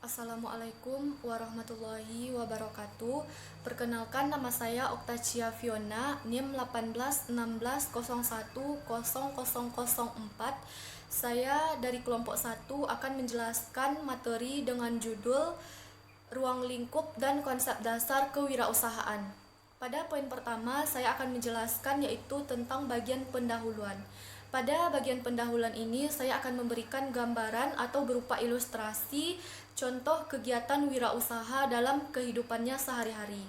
Assalamualaikum warahmatullahi wabarakatuh. Perkenalkan, nama saya Oktachia Fiona, NIM 1816010004. Saya dari kelompok 1 akan menjelaskan materi dengan judul Ruang Lingkup dan Konsep Dasar Kewirausahaan. Pada poin pertama, saya akan menjelaskan yaitu tentang bagian pendahuluan. Pada bagian pendahuluan ini, saya akan memberikan gambaran atau berupa ilustrasi contoh kegiatan wirausaha dalam kehidupannya sehari-hari.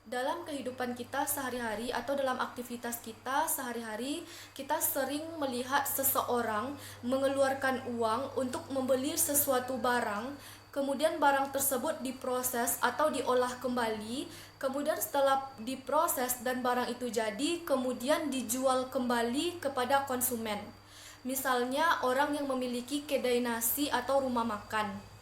Dalam kehidupan kita sehari-hari atau dalam aktivitas kita sehari-hari, kita sering melihat seseorang mengeluarkan uang untuk membeli sesuatu barang, kemudian barang tersebut diproses atau diolah kembali, kemudian setelah diproses dan barang itu jadi, kemudian dijual kembali kepada konsumen. Misalnya orang yang memiliki kedai nasi atau rumah makan.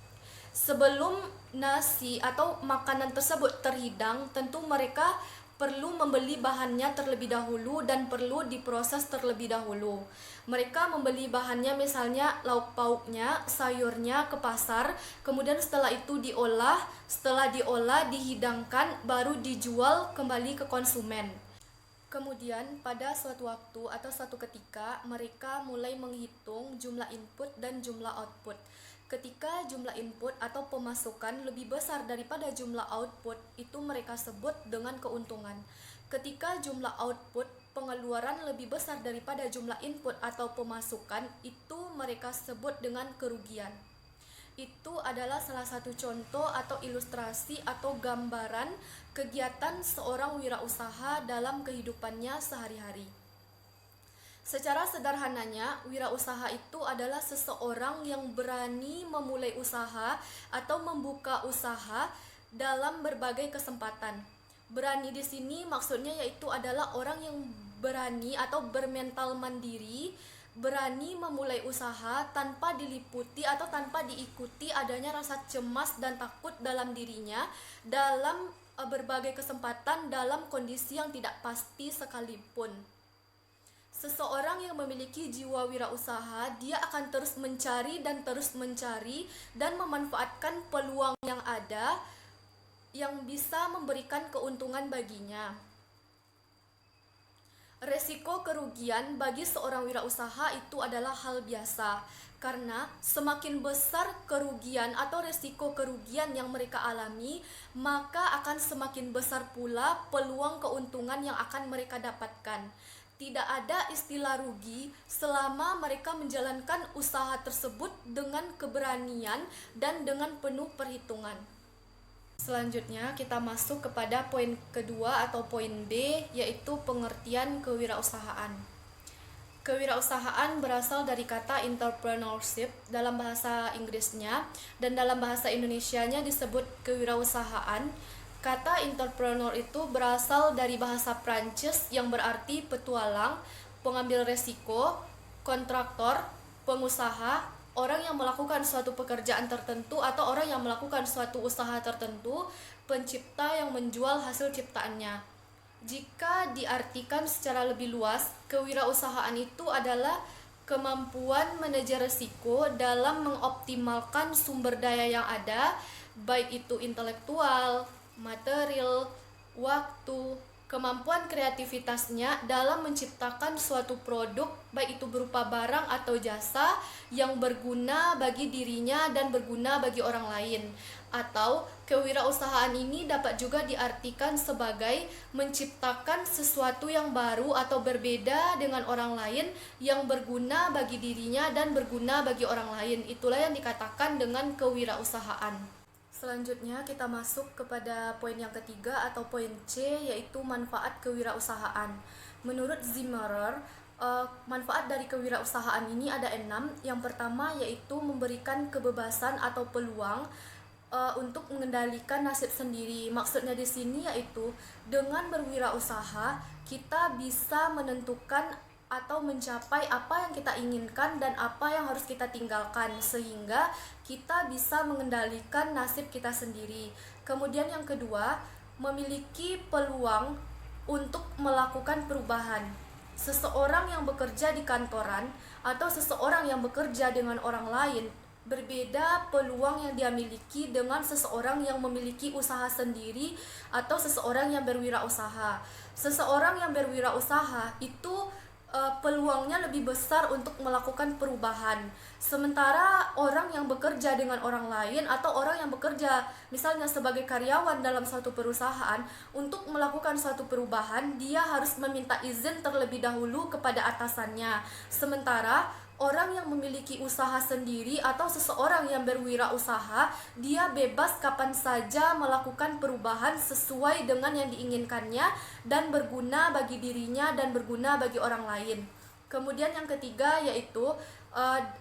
Sebelum nasi atau makanan tersebut terhidang, tentu mereka perlu membeli bahannya terlebih dahulu dan perlu diproses terlebih dahulu. Mereka membeli bahannya, misalnya lauk pauknya, sayurnya ke pasar, kemudian setelah itu diolah, dihidangkan, baru dijual kembali ke konsumen. Kemudian pada suatu waktu atau suatu ketika mereka mulai menghitung jumlah input dan jumlah output. Ketika jumlah input atau pemasukan lebih besar daripada jumlah output, itu mereka sebut dengan keuntungan. Ketika jumlah output, pengeluaran lebih besar daripada jumlah input atau pemasukan, itu mereka sebut dengan kerugian. Itu adalah salah satu contoh atau ilustrasi atau gambaran kegiatan seorang wirausaha dalam kehidupannya sehari-hari. Secara sederhananya, wirausaha itu adalah seseorang yang berani memulai usaha atau membuka usaha dalam berbagai kesempatan. Berani di sini maksudnya yaitu adalah orang yang berani atau bermental mandiri, berani memulai usaha tanpa diliputi atau tanpa diikuti adanya rasa cemas dan takut dalam dirinya dalam berbagai kesempatan dalam kondisi yang tidak pasti sekalipun. Seseorang yang memiliki jiwa wirausaha, dia akan terus mencari dan memanfaatkan peluang yang ada yang bisa memberikan keuntungan baginya. Resiko kerugian bagi seorang wirausaha itu adalah hal biasa, karena semakin besar kerugian atau resiko kerugian yang mereka alami, maka akan semakin besar pula peluang keuntungan yang akan mereka dapatkan. Tidak ada istilah rugi selama mereka menjalankan usaha tersebut dengan keberanian dan dengan penuh perhitungan. Selanjutnya kita masuk kepada poin kedua atau poin B, yaitu pengertian kewirausahaan. Kewirausahaan berasal dari kata entrepreneurship dalam bahasa Inggrisnya, dan dalam bahasa Indonesianya disebut kewirausahaan. Kata entrepreneur itu berasal dari bahasa Prancis yang berarti petualang, pengambil resiko, kontraktor, pengusaha, orang yang melakukan suatu pekerjaan tertentu atau orang yang melakukan suatu usaha tertentu, pencipta yang menjual hasil ciptaannya. Jika diartikan secara lebih luas, kewirausahaan itu adalah kemampuan manajer risiko dalam mengoptimalkan sumber daya yang ada, baik itu intelektual, material, waktu, kemampuan kreativitasnya dalam menciptakan suatu produk, baik itu berupa barang atau jasa yang berguna bagi dirinya dan berguna bagi orang lain. Atau kewirausahaan ini dapat juga diartikan sebagai menciptakan sesuatu yang baru atau berbeda dengan orang lain yang berguna bagi dirinya dan berguna bagi orang lain. Itulah yang dikatakan dengan kewirausahaan. Selanjutnya kita masuk kepada poin yang ketiga atau poin C, yaitu manfaat kewirausahaan. Menurut Zimmerer, manfaat dari kewirausahaan ini ada 6. Yang pertama yaitu memberikan kebebasan atau peluang untuk mengendalikan nasib sendiri. Maksudnya di sini yaitu dengan berwirausaha kita bisa menentukan atau mencapai apa yang kita inginkan dan apa yang harus kita tinggalkan, sehingga kita bisa mengendalikan nasib kita sendiri. Kemudian yang kedua, memiliki peluang untuk melakukan perubahan. Seseorang yang bekerja di kantoran atau seseorang yang bekerja dengan orang lain Berbeda peluang yang dia miliki dengan seseorang yang memiliki usaha sendiri atau seseorang yang berwirausaha. Seseorang yang berwirausaha itu peluangnya lebih besar untuk melakukan perubahan. Sementara orang yang bekerja dengan orang lain atau orang yang bekerja misalnya sebagai karyawan dalam suatu perusahaan, untuk melakukan suatu perubahan dia harus meminta izin terlebih dahulu kepada atasannya. Sementara orang yang memiliki usaha sendiri atau seseorang yang berwirausaha, dia bebas kapan saja melakukan perubahan sesuai dengan yang diinginkannya dan berguna bagi dirinya dan berguna bagi orang lain. Kemudian yang ketiga yaitu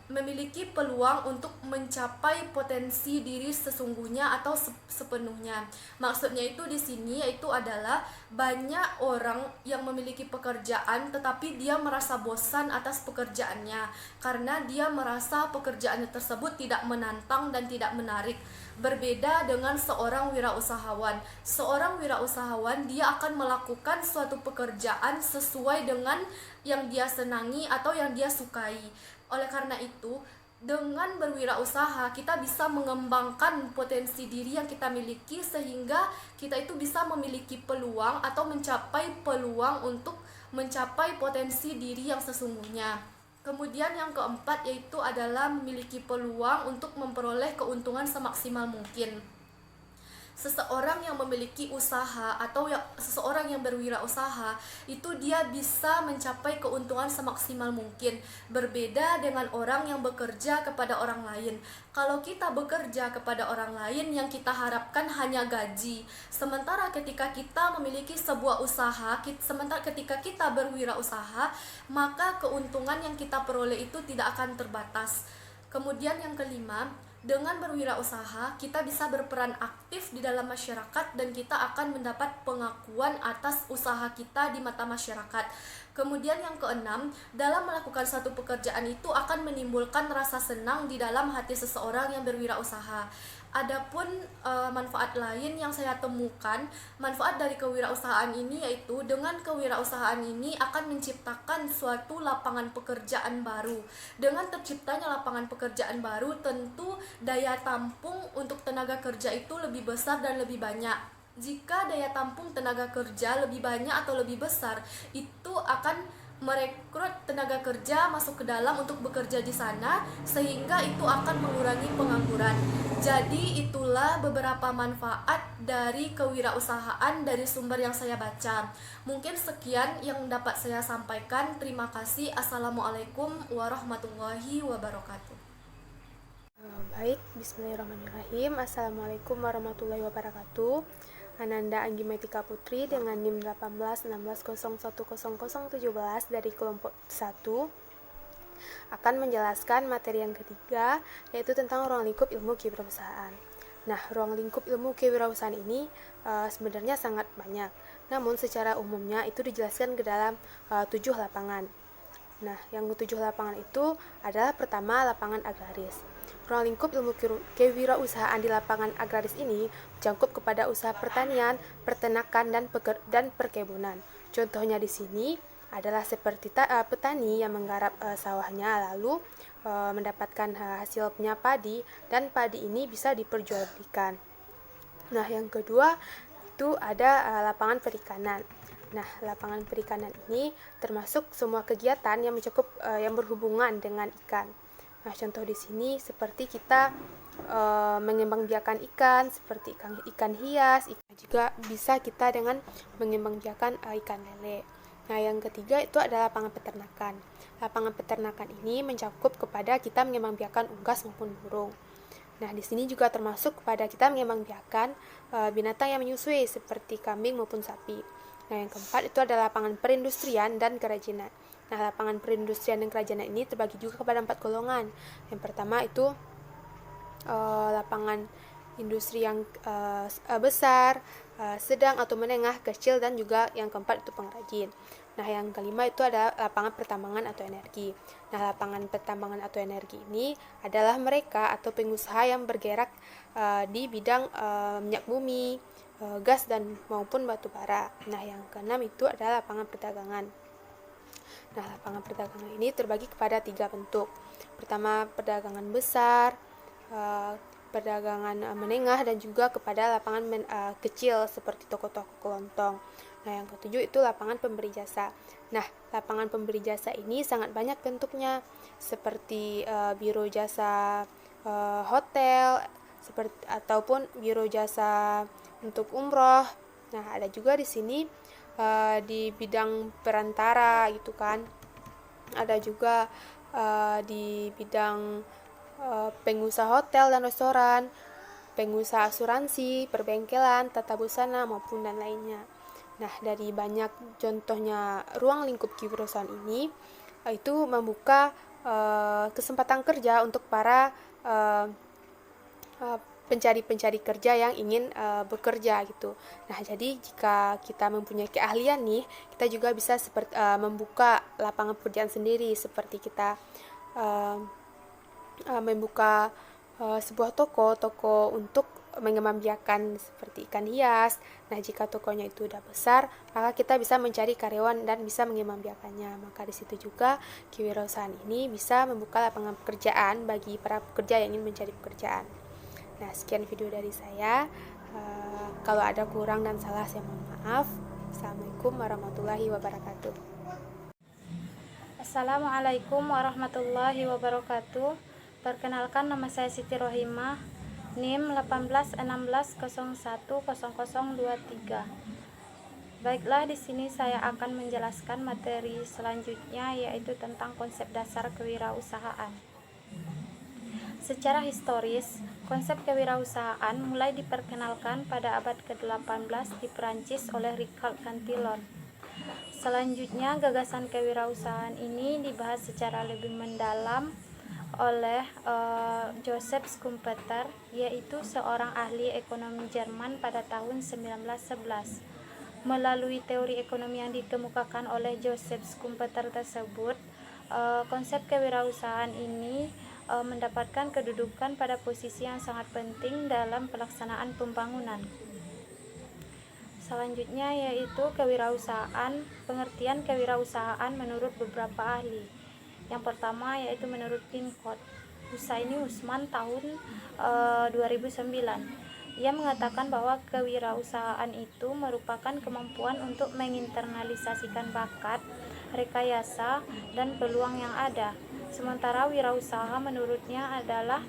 memiliki peluang untuk mencapai potensi diri sesungguhnya atau sepenuhnya. Maksudnya itu di sini yaitu adalah banyak orang yang memiliki pekerjaan tetapi dia merasa bosan atas pekerjaannya karena dia merasa pekerjaannya tersebut tidak menantang dan tidak menarik. Berbeda dengan seorang wirausahawan. Seorang wirausahawan dia akan melakukan suatu pekerjaan sesuai dengan yang dia senangi atau yang dia sukai. Oleh karena itu, dengan berwirausaha kita bisa mengembangkan potensi diri yang kita miliki sehingga kita itu bisa memiliki peluang atau mencapai peluang untuk mencapai potensi diri yang sesungguhnya. Kemudian yang keempat yaitu adalah memiliki peluang untuk memperoleh keuntungan semaksimal mungkin. Seseorang yang memiliki usaha atau seseorang yang berwirausaha itu dia bisa mencapai keuntungan semaksimal mungkin, berbeda dengan orang yang bekerja kepada orang lain. Kalau kita bekerja kepada orang lain yang kita harapkan hanya gaji, sementara ketika kita memiliki sebuah usaha, sementara ketika kita berwirausaha, maka keuntungan yang kita peroleh itu tidak akan terbatas. Kemudian yang kelima, dengan berwirausaha, kita bisa berperan aktif di dalam masyarakat dan kita akan mendapat pengakuan atas usaha kita di mata masyarakat. Kemudian yang keenam, dalam melakukan satu pekerjaan itu akan menimbulkan rasa senang di dalam hati seseorang yang berwirausaha. Adapun manfaat lain yang saya temukan, manfaat dari kewirausahaan ini yaitu dengan kewirausahaan ini akan menciptakan suatu lapangan pekerjaan baru. Dengan terciptanya lapangan pekerjaan baru, tentu daya tampung untuk tenaga kerja itu lebih besar dan lebih banyak. Jika daya tampung tenaga kerja lebih banyak atau lebih besar, itu akan merekrut tenaga kerja masuk ke dalam untuk bekerja di sana sehingga itu akan mengurangi pengangguran. Jadi itulah beberapa manfaat dari kewirausahaan dari sumber yang saya baca. Mungkin sekian yang dapat saya sampaikan. Terima kasih. Assalamualaikum warahmatullahi wabarakatuh. Baik, bismillahirrahmanirrahim. Assalamualaikum warahmatullahi wabarakatuh. Ananda Anggimetika Putri dengan NIM 1816010017 dari kelompok 1 akan menjelaskan materi yang ketiga, yaitu tentang ruang lingkup ilmu kewirausahaan. Nah, ruang lingkup ilmu kewirausahaan ini sebenarnya sangat banyak, namun secara umumnya itu dijelaskan ke dalam 7 lapangan. Nah, yang 7 lapangan itu adalah pertama, lapangan agraris. Ruang lingkup ilmu kewirausahaan di lapangan agraris ini mencakup kepada usaha pertanian, peternakan, dan perkebunan. Contohnya di sini adalah seperti petani yang menggarap sawahnya lalu mendapatkan hasilnya padi, dan padi ini bisa diperjualbelikan. Nah, yang kedua itu ada lapangan perikanan. Nah, lapangan perikanan ini termasuk semua kegiatan yang mencakup yang berhubungan dengan ikan. Nah, contoh di sini seperti kita mengembangbiakan ikan, seperti ikan hias, juga bisa kita dengan mengembangbiakan ikan lele. Nah, yang ketiga itu adalah lapangan peternakan. Lapangan peternakan ini mencakup kepada kita mengembangbiakan unggas maupun burung. Nah, di sini juga termasuk kepada kita mengembangbiakan binatang yang menyusui seperti kambing maupun sapi. Nah, yang keempat itu adalah lapangan perindustrian dan kerajinan. Nah, lapangan perindustrian dan kerajinan ini terbagi juga kepada 4 golongan. Yang pertama itu lapangan industri yang besar, sedang atau menengah, kecil, dan juga yang keempat itu pengrajin. Nah, yang kelima itu adalah lapangan pertambangan atau energi. Nah, lapangan pertambangan atau energi ini adalah mereka atau pengusaha yang bergerak di bidang minyak bumi, gas, dan maupun batu bara. Nah, yang keenam itu adalah lapangan perdagangan. Nah, lapangan perdagangan ini terbagi kepada 3 bentuk. Pertama, perdagangan besar, perdagangan menengah dan juga kepada lapangan kecil seperti toko-toko kelontong. Nah, yang ketujuh itu lapangan pemberi jasa. Nah, lapangan pemberi jasa ini sangat banyak bentuknya, seperti biro jasa hotel, seperti ataupun biro jasa untuk umroh. Nah, ada juga di sini di bidang perantara gitu kan. Ada juga di bidang pengusaha hotel dan restoran, pengusaha asuransi, perbengkelan, tata busana, maupun dan lainnya. Nah, dari banyak contohnya ruang lingkup kewirausahaan ini, itu membuka kesempatan kerja untuk para pencari-pencari kerja yang ingin bekerja gitu. Nah, jadi jika kita mempunyai keahlian nih, kita juga bisa membuka lapangan pekerjaan sendiri, seperti kita membuka sebuah toko untuk mengembangbiakan seperti ikan hias. Nah, jika tokonya itu udah besar, maka kita bisa mencari karyawan dan bisa mengembangbiakannya. Maka di situ juga kewirausahaan ini bisa membuka lapangan pekerjaan bagi para pekerja yang ingin mencari pekerjaan. Nah, sekian video dari saya. Kalau ada kurang dan salah, saya mohon maaf. Assalamualaikum warahmatullahi wabarakatuh. Assalamualaikum warahmatullahi wabarakatuh. Perkenalkan, nama saya Siti Rohimah, NIM 1816010023. Baiklah, di sini saya akan menjelaskan materi selanjutnya, yaitu tentang konsep dasar kewirausahaan. Secara historis, konsep kewirausahaan mulai diperkenalkan pada abad ke-18 di Perancis oleh Richard Cantillon. Selanjutnya, gagasan kewirausahaan ini dibahas secara lebih mendalam oleh Joseph Schumpeter, yaitu seorang ahli ekonomi Jerman pada tahun 1911. Melalui teori ekonomi yang dikemukakan oleh Joseph Schumpeter tersebut, konsep kewirausahaan ini mendapatkan kedudukan pada posisi yang sangat penting dalam pelaksanaan pembangunan. Selanjutnya yaitu kewirausahaan. Pengertian kewirausahaan menurut beberapa ahli. Yang pertama yaitu menurut Pincott, Husaini Usman tahun 2009. Ia mengatakan bahwa kewirausahaan itu merupakan kemampuan untuk menginternalisasikan bakat, rekayasa, dan peluang yang ada. Sementara wirausaha menurutnya adalah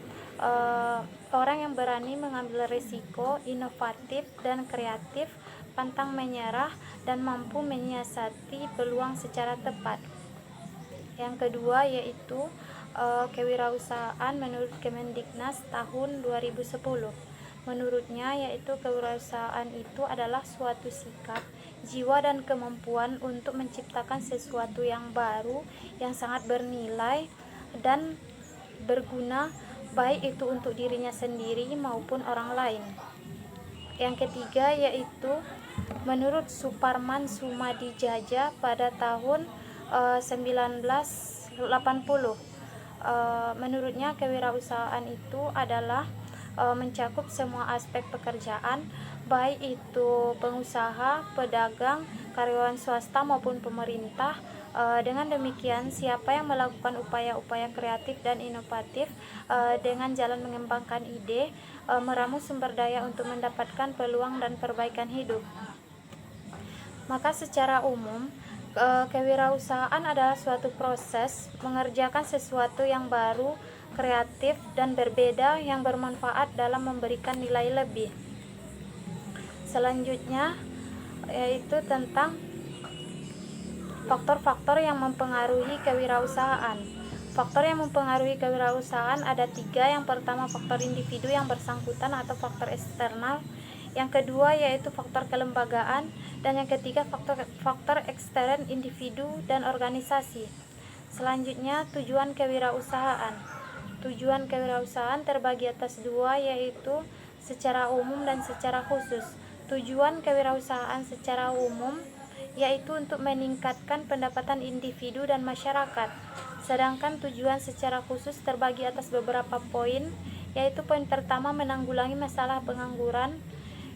orang yang berani mengambil risiko, inovatif dan kreatif, pantang menyerah, dan mampu menyiasati peluang secara tepat. Yang kedua yaitu kewirausahaan menurut Kemendiknas tahun 2010. Menurutnya yaitu kewirausahaan itu adalah suatu sikap, jiwa, dan kemampuan untuk menciptakan sesuatu yang baru, yang sangat bernilai dan berguna, baik itu untuk dirinya sendiri maupun orang lain. Yang ketiga yaitu menurut Suparman Sumadijaja pada tahun 1980. Menurutnya kewirausahaan itu adalah mencakup semua aspek pekerjaan, baik itu pengusaha, pedagang, karyawan swasta maupun pemerintah. Dengan demikian, siapa yang melakukan upaya-upaya kreatif dan inovatif dengan jalan mengembangkan ide, meramu sumber daya untuk mendapatkan peluang dan perbaikan hidup. Maka secara umum, kewirausahaan adalah suatu proses mengerjakan sesuatu yang baru, kreatif, dan berbeda yang bermanfaat dalam memberikan nilai lebih. Selanjutnya yaitu tentang faktor-faktor yang mempengaruhi kewirausahaan. Faktor yang mempengaruhi kewirausahaan ada 3. Yang pertama, faktor individu yang bersangkutan atau faktor eksternal. Yang kedua yaitu faktor kelembagaan, dan yang ketiga faktor ekstern individu dan organisasi. Selanjutnya, tujuan kewirausahaan. Tujuan kewirausahaan terbagi atas 2, yaitu secara umum dan secara khusus. Tujuan kewirausahaan secara umum yaitu untuk meningkatkan pendapatan individu dan masyarakat. Sedangkan tujuan secara khusus terbagi atas beberapa poin, yaitu poin pertama menanggulangi masalah pengangguran,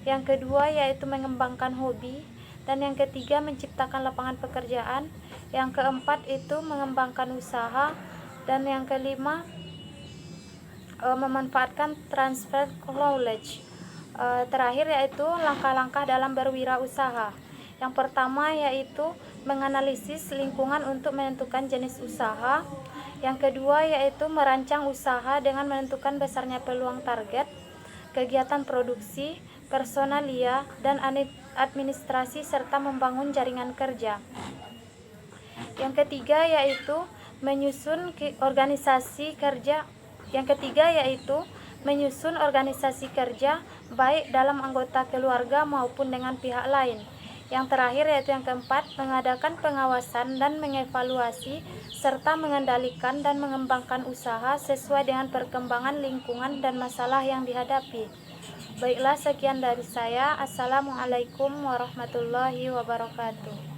yang kedua yaitu mengembangkan hobi, dan yang ketiga menciptakan lapangan pekerjaan, yang keempat itu mengembangkan usaha, dan yang kelima memanfaatkan transfer knowledge. Terakhir yaitu langkah-langkah dalam berwirausaha. Yang pertama yaitu menganalisis lingkungan untuk menentukan jenis usaha. Yang kedua yaitu merancang usaha dengan menentukan besarnya peluang target, kegiatan produksi, personalia, dan administrasi serta membangun jaringan kerja. Yang ketiga yaitu menyusun organisasi kerja. Yang ketiga yaitu menyusun organisasi kerja baik dalam anggota keluarga maupun dengan pihak lain. Yang terakhir yaitu yang keempat, mengadakan pengawasan dan mengevaluasi serta mengendalikan dan mengembangkan usaha sesuai dengan perkembangan lingkungan dan masalah yang dihadapi. Baiklah, sekian dari saya. Assalamualaikum warahmatullahi wabarakatuh.